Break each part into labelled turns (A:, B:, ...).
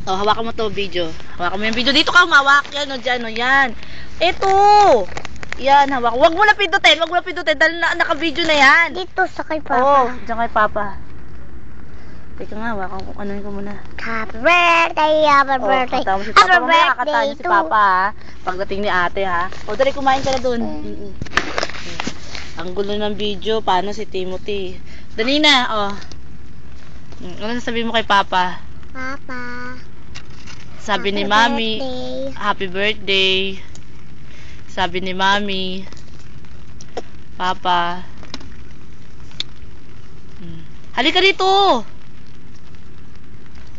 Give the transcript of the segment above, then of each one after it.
A: Oh, hawakan mo to video. Hawakan mo yung video. Dito ka humawak. Yan, o, dyan, o, yan. Ito. Yan, hawak. Huwag mo na pindutin. Huwag mo na pindutin. Dahil naka-video na yan.
B: Dito sa kay Papa.
A: Oo, dyan kay Papa. Teka nga, hawakan ko. Anuin ko muna.
B: Happy birthday, happy birthday.
A: Katawa mo si Papa. Mamaya kakatawa niyo si Papa, ha. Pagdating ni ate, ha. O, dali, kumain ka na dun. Ang gulo ng video. Paano si Timothy? Dali na, oh. Ano sasabihin mo kay Papa?
B: Papa.
A: Sabi ni Mami, happy birthday. Sabi ni Mami, Papa. Halika dito.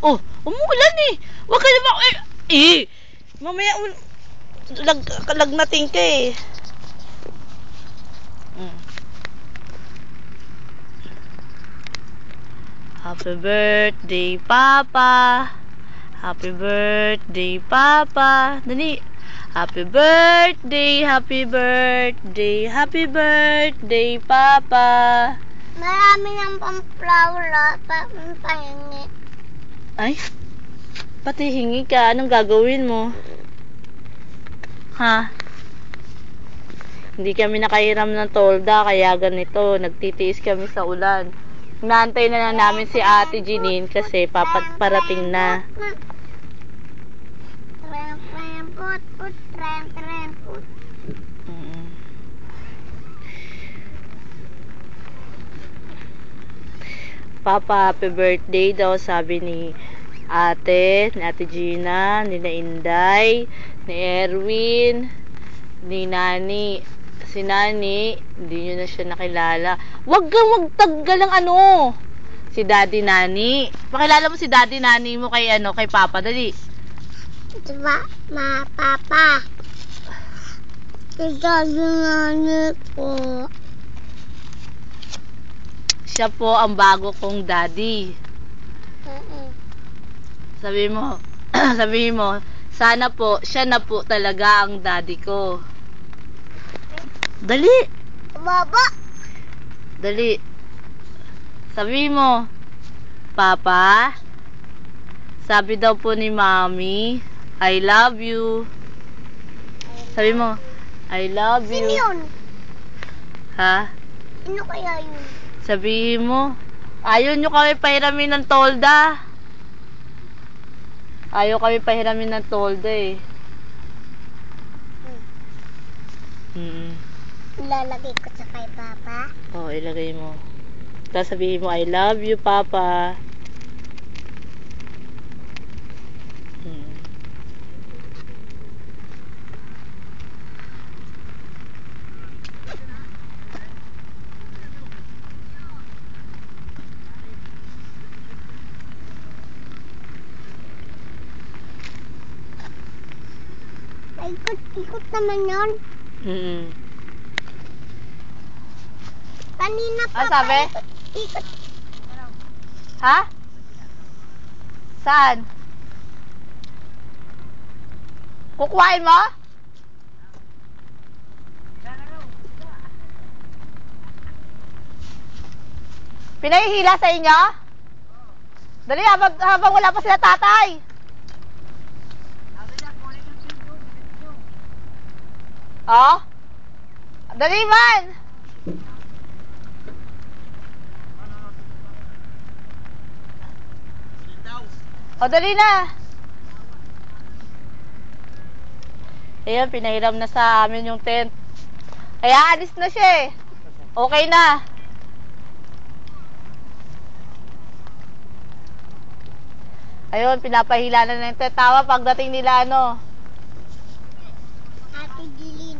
A: Oh, umuulan eh. Huwag ka naman, mamaya, lagnating ka eh. Happy birthday, Papa. Happy birthday, Papa. Dali. Happy birthday, happy birthday, happy birthday, Papa.
B: Marami ng pang-flower, pahingi.
A: Ay, pati hingi ka. Anong gagawin mo? Ha? Hindi kami nakahiram ng tolda, kaya ganito. Nagtitiis kami sa ulan. Naantay na lang namin si Ate Jeline kasi parating na. Papa, happy birthday daw, sabi ni Ate Gina, ni Inday, ni Erwin, ni Nani. Si Nani, hindi nyo na siya nakilala. Wag kang magtaggal ng ano. Si Daddy Nani. Pakilala mo si Daddy Nani mo kay kay Papa, dali.
B: Diba, Papa. Si Daddy Nani po.
A: Siya po ang bago kong daddy. Sabi mo, sana po, siya na po talaga ang daddy ko. Dali.
B: Baba.
A: Dali. Sabi mo, Papa, sabi daw po ni Mommy, I love you. Sabi mo, I love you.
B: Sino yun?
A: Ha?
B: Sino kaya yun?
A: Sabihin mo, ayaw nyo kami pahiramin ng tolda. Ayaw kami pahiramin ng tolda eh.
B: Ilalagay ko sa kay Papa.
A: Oo, ilagay mo. Tapos sabihin mo, I love you, Papa.
B: Ikot naman yun. Kanina pa.
A: Ano sabi?
B: Ikot.
A: Ha? Saan? Kukuhain mo? Pinahihila sa inyo? Dali, habang wala pa sila tatay. Oh? Dali man! O, dali na! Ayan, pinahiram na sa amin yung tent. Kaya alis na siya eh. Okay na. Ayun, pinapahila na ng tent. Tawa pagdating nila
B: Ate Jeline.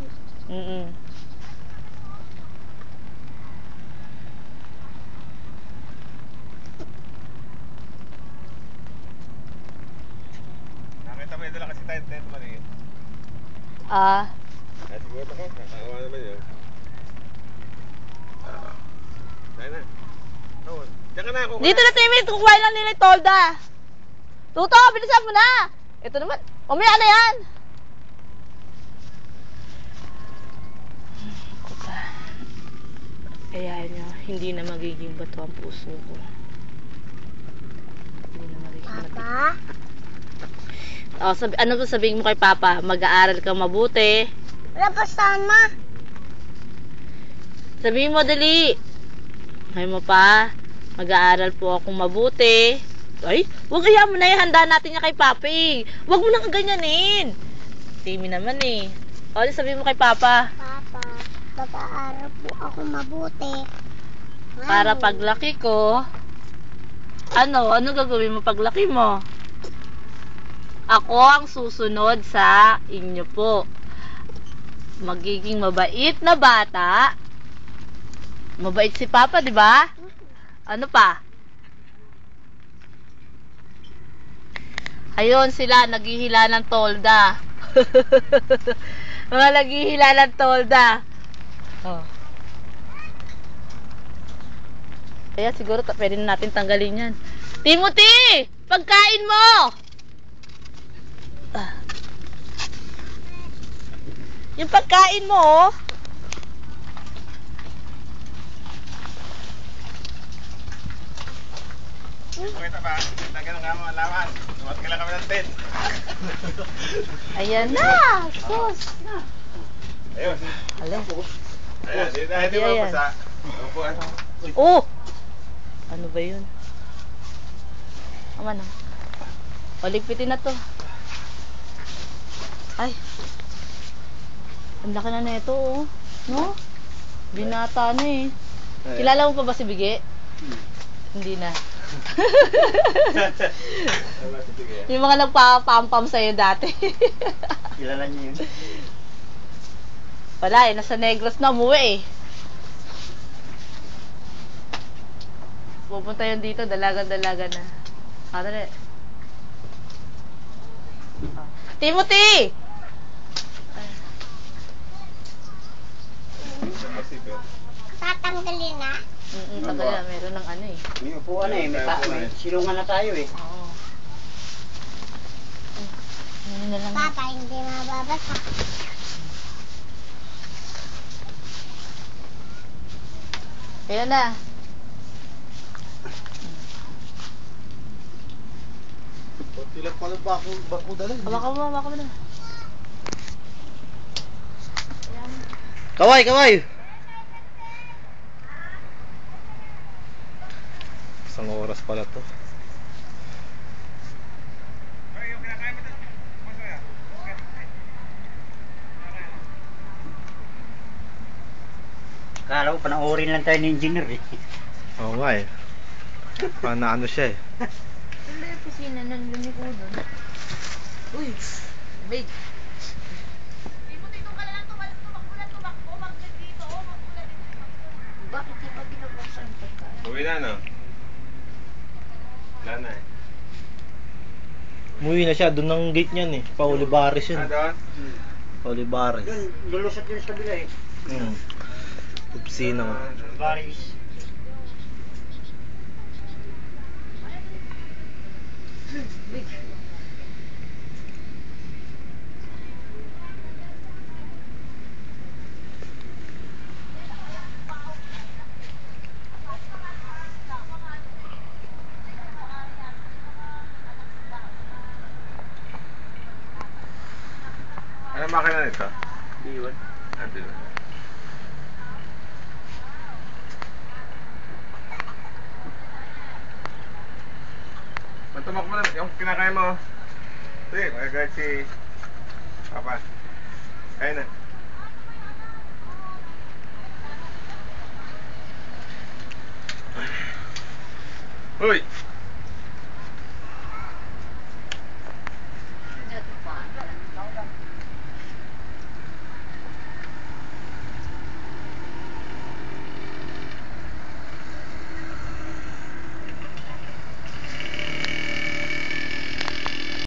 C: Nakita mo yun dala kasi tent mali.
D: Siguro ako, nakakawa naman yun. Kaya na. Diyan ka na ako.
A: Dito na, Timmy. Kukuhain lang nila yung tolda. Tuto, bilisan mo na. Ito naman. Umaya na yan. Kaya nyo, hindi na magiging bato ang puso ko. Hindi na magiging
B: Papa?
A: O, ano ba sabihin mo kay Papa? Mag-aaral kang mabuti.
B: Wala pa sana.
A: Sabihin mo, dali. Sabihin mo pa, mag-aaral po akong mabuti. Ay, wag kaya mo na ihanda natin niya kay Papa eh. Wag mo nang ganyanin. Timmy naman eh. O, sabihin mo kay Papa.
B: Papa, mag-aaral po ako mabuti.
A: Para paglaki ko, ano gagawin mo paglaki mo? Ako ang susunod sa inyo po. Magiging mabait na bata. Mabait si Papa, di ba? Ano pa? Ayun sila, naghihila ng tolda. Mga naghihila ng tolda. Oh. Kaya siguro pwede na natin tanggalin yan. Timothy! Pagkain mo! Yung pagkain mo, oh.
C: Pakita ba? Lagyan ng kama alaman. Tumat kailan kami ng tent.
A: Ayan na! Sus!
C: Ayun.
A: Alam.
C: Ayan, hindi mo
A: Ayan.
C: basa. Upuan.
A: Oh! Ano ba yun? Aman na. O, ligpitin na to. Ay. Ang laki na nito, oh. No? Binata na eh. Kilala mo pa ba si Bige? Hindi na. Yung mga nagpapampam sa'yo dati.
D: Kilala niyo yun?
A: Wala eh, nasa Negros na umuwi eh. Pupunta yun dito, dalaga-dalaga na. Dali. Timothy!
B: Tatanggalin na.
A: Tagal na, meron ng ano eh.
D: May upuan eh. May silungan na tayo eh.
A: Oo. Ano na lang.
B: Papa, hindi mababasa.
A: Ayan na.
C: Ilang pala bako dalhin.
A: Hawakan mo na.
C: Kaway, kaway! Isang oras pala to.
D: Kala ko panoorin lang tayo ni engineer eh.
C: Oo nga eh. Parang naano siya eh.
A: Hindi, kusina ng lumiko doon. Uy, big. Bakit di pa binabuksan ang pagkain?
C: Uwi na no? Wala na eh.
E: Umuwi na siya, doon ang gate niyan eh. Pa Olivares yun.
C: doon?
E: Olivares.
D: Yun, lulusot yun sa kabila eh.
E: Opisina nga.
D: Baris.
C: Anong makina nito?
D: Iwan.
C: Ando yun. Tumak mo na yung kinakain mo. Sige, magagayad si Papa. Kain na. Uy!